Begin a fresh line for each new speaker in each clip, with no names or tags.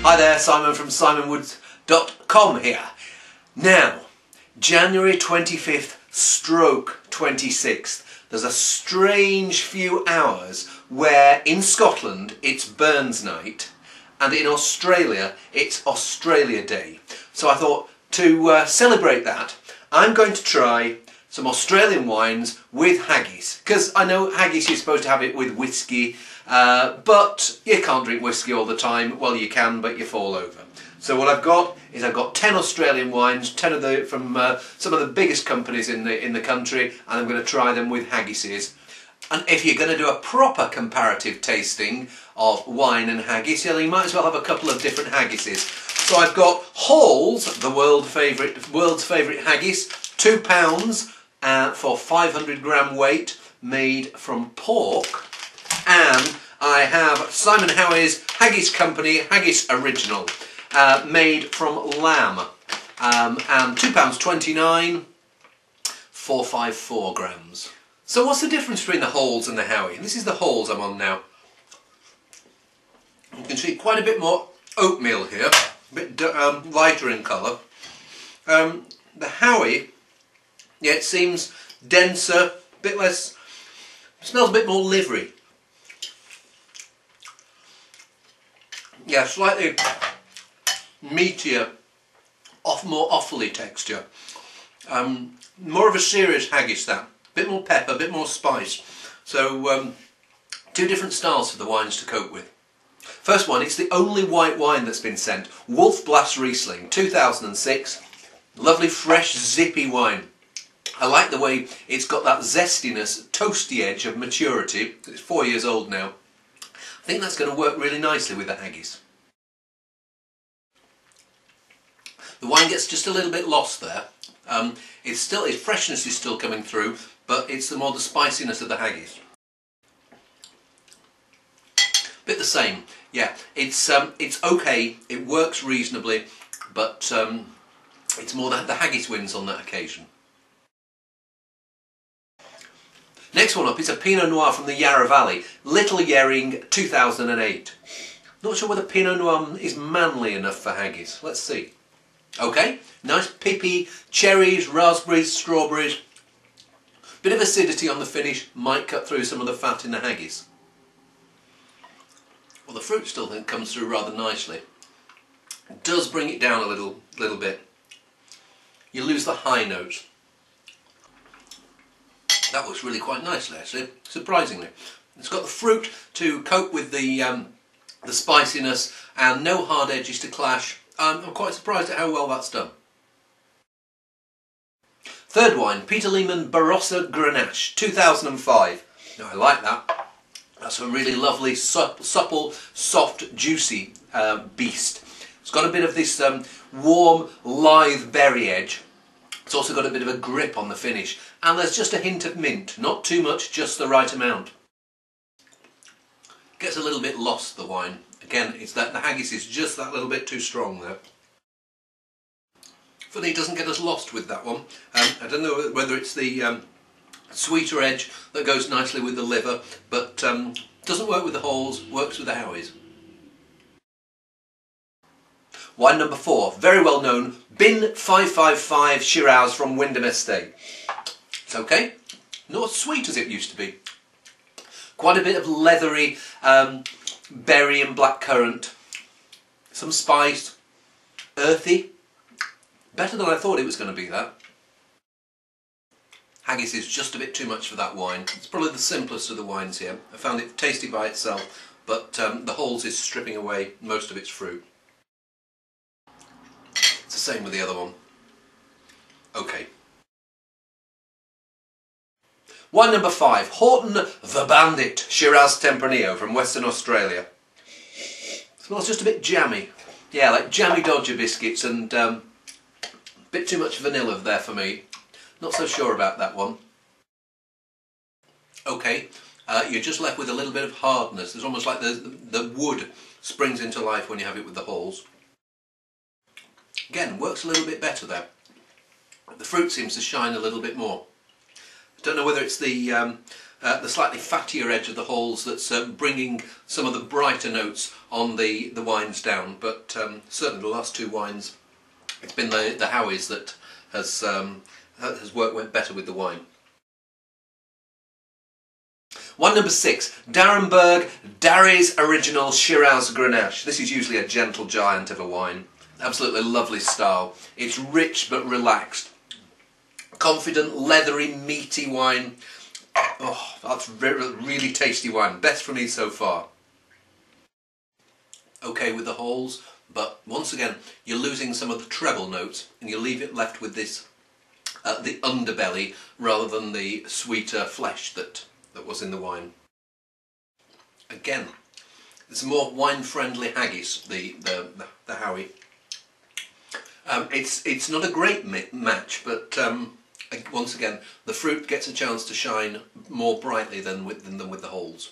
Hi there, Simon from simonwoods.com here. Now, January 25th stroke 26th, there's a strange few hours where in Scotland it's Burns Night and in Australia it's Australia Day. So I thought to celebrate that, I'm going to try some Australian wines with haggis, because I know haggis you're supposed to have it with whiskey, but you can't drink whiskey all the time. Well, you can, but you fall over. So what I've got is 10 Australian wines, 10 of the from some of the biggest companies in the country, and I'm going to try them with haggises. And if you're going to do a proper comparative tasting of wine and haggis, you might as well have a couple of different haggises. So I've got Hall's, the world's favourite haggis, £2 for 500 gram weight, made from pork. And I have Simon Howie's Haggis Company Haggis Original, made from lamb, and £2.29, 454 grams. So what's the difference between the Halls and the Howie? And this is the Halls I'm on now. You can see quite a bit more oatmeal here, a bit lighter in colour. The Howie, yeah, it seems denser, a bit less, smells a bit more livery. Yeah, slightly meatier, more offally texture. More of a serious haggis, that. A bit more pepper, a bit more spice. So two different styles for the wines to cope with. First one, it's the only white wine that's been sent. Wolf Blass Riesling, 2006. Lovely, fresh, zippy wine. I like the way it's got that zestiness, toasty edge of maturity. It's 4 years old now. I think that's going to work really nicely with the haggis. The wine gets just a little bit lost there. Its freshness is still coming through, but it's more the spiciness of the haggis. Bit the same, yeah. It's okay. It works reasonably, but it's more that the haggis wins on that occasion. Next one up is a Pinot Noir from the Yarra Valley, Little Yering, 2008. Not sure whether Pinot Noir is manly enough for haggis. Let's see. Okay, nice pippy, cherries, raspberries, strawberries. Bit of acidity on the finish, might cut through some of the fat in the haggis. Well, the fruit still comes through rather nicely. It does bring it down a little bit. You lose the high notes. That works really quite nicely, actually, surprisingly. It's got the fruit to cope with the spiciness and no hard edges to clash. I'm quite surprised at how well that's done. Third wine, Peter Lehmann Barossa Grenache, 2005. Now, I like that. That's a really lovely, supple, soft, juicy beast. It's got a bit of this warm, lithe berry edge. It's also got a bit of a grip on the finish, and there's just a hint of mint, not too much, just the right amount. Gets a little bit lost, the wine. Again, it's that the haggis is just that little bit too strong there. Funny, it doesn't get us lost with that one. I don't know whether it's the sweeter edge that goes nicely with the liver, but doesn't work with the Halls, works with the Howies. Wine number 4, very well known, Bin 555 Shiraz from Wyndham Estate. It's okay, not as sweet as it used to be. Quite a bit of leathery berry and blackcurrant, some spice, earthy, better than I thought it was going to be, that. Haggis is just a bit too much for that wine. It's probably the simplest of the wines here. I found it tasty by itself, but the Halls is stripping away most of its fruit. It's the same with the other one. Okay. Wine number 5, Houghton the Bandit Shiraz Tempranillo from Western Australia. Smells just a bit jammy. Yeah, like jammy Dodger biscuits, and a bit too much vanilla there for me. Not so sure about that one. Okay, you're just left with a little bit of hardness. It's almost like the wood springs into life when you have it with the Halls. Again, works a little bit better there. The fruit seems to shine a little bit more. I don't know whether it's the the slightly fattier edge of the Halls that's bringing some of the brighter notes on the wines down. But certainly the last two wines, it's been the Howies that has went better with the wine. Wine number 6, D'Arenberg Darry's Original Shiraz Grenache. This is usually a gentle giant of a wine. Absolutely lovely style. It's rich but relaxed. Confident, leathery, meaty wine. Oh, that's really tasty wine. Best for me so far. Okay with the Halls, but once again you're losing some of the treble notes and you leave it left with this the underbelly rather than the sweeter flesh that was in the wine. Again, it's a more wine-friendly haggis, the Howie. It's not a great match, but once again, the fruit gets a chance to shine more brightly than with the Halls.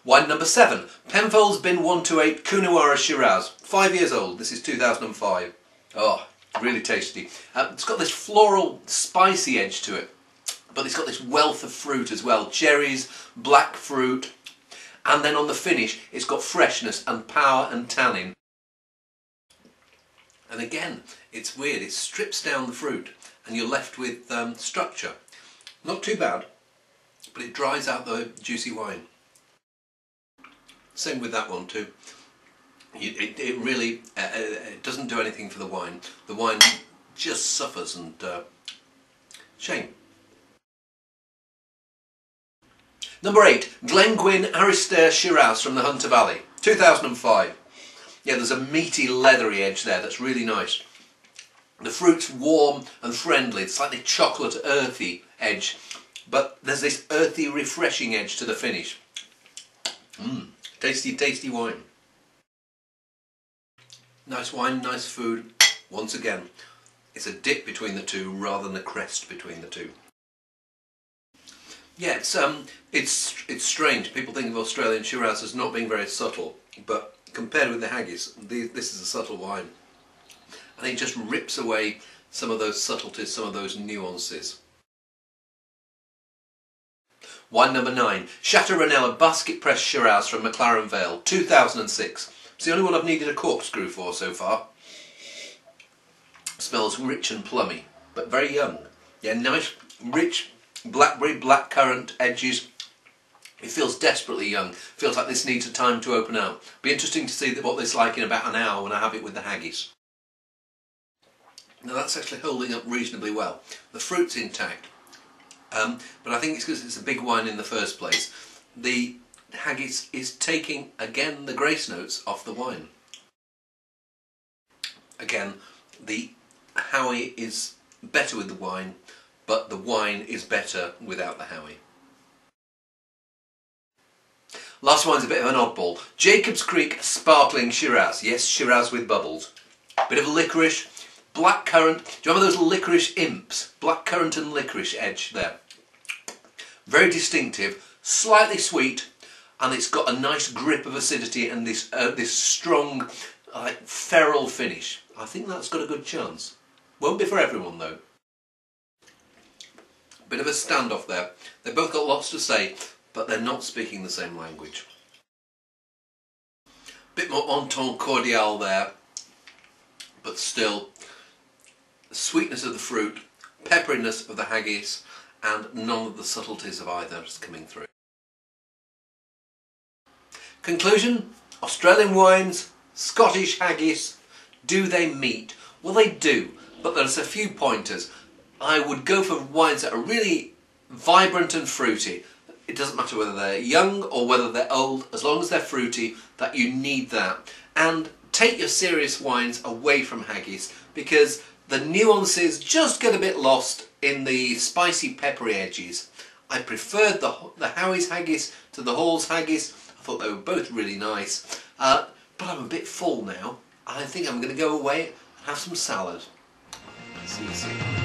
Wine number 7, Penfolds Bin 128 Coonawarra Shiraz, 5 years old. This is 2005. Oh, really tasty. It's got this floral, spicy edge to it, but it's got this wealth of fruit as well. Cherries, black fruit, and then on the finish, it's got freshness and power and tannin. And again, it's weird, it strips down the fruit and you're left with structure. Not too bad, but it dries out the juicy wine. Same with that one too. It really it doesn't do anything for the wine. The wine just suffers, and shame. Number 8, Glenguin Aristea Shiraz from the Hunter Valley, 2005. Yeah, there's a meaty, leathery edge there that's really nice. The fruit's warm and friendly, slightly chocolate, earthy edge, but there's this earthy, refreshing edge to the finish. Tasty, tasty wine. Nice wine, nice food. Once again, it's a dip between the two rather than a crest between the two. Yeah, it's strange. People think of Australian Shiraz as not being very subtle, but compared with the Haggis, this is a subtle wine. And it just rips away some of those subtleties, some of those nuances. Wine number 9, Chateau Basket Press Shiraz from McLaren Vale, 2006. It's the only one I've needed a corkscrew for so far. Smells rich and plummy, but very young. Yeah, nice, rich blackberry, blackcurrant edges. It feels desperately young. Feels like this needs a time to open out. Be interesting to see what this is like in about an hour when I have it with the Haggis. Now that's actually holding up reasonably well. The fruit's intact, but I think it's because it's a big wine in the first place. The Haggis is taking, again, the grace notes off the wine. Again, the Howie is better with the wine, but the wine is better without the Howie. Last wine's a bit of an oddball. Jacob's Creek Sparkling Shiraz. Yes, Shiraz with bubbles. Bit of licorice, blackcurrant. Do you remember those licorice imps? Blackcurrant and licorice edge there. Very distinctive, slightly sweet, and it's got a nice grip of acidity and this strong, feral finish. I think that's got a good chance. Won't be for everyone though. Bit of a standoff there. They've both got lots to say, but they're not speaking the same language. Bit more entente cordial there, but still the sweetness of the fruit, pepperiness of the Haggis, and none of the subtleties of either is coming through. Conclusion, Australian wines, Scottish Haggis, do they meet? Well, they do, but there's a few pointers. I would go for wines that are really vibrant and fruity. It doesn't matter whether they're young or whether they're old, as long as they're fruity, that you need that. And take your serious wines away from Haggis, because the nuances just get a bit lost in the spicy peppery edges. I preferred the Howie's Haggis to the Hall's Haggis. I thought they were both really nice, but I'm a bit full now. I think I'm going to go away and have some salad. See you soon.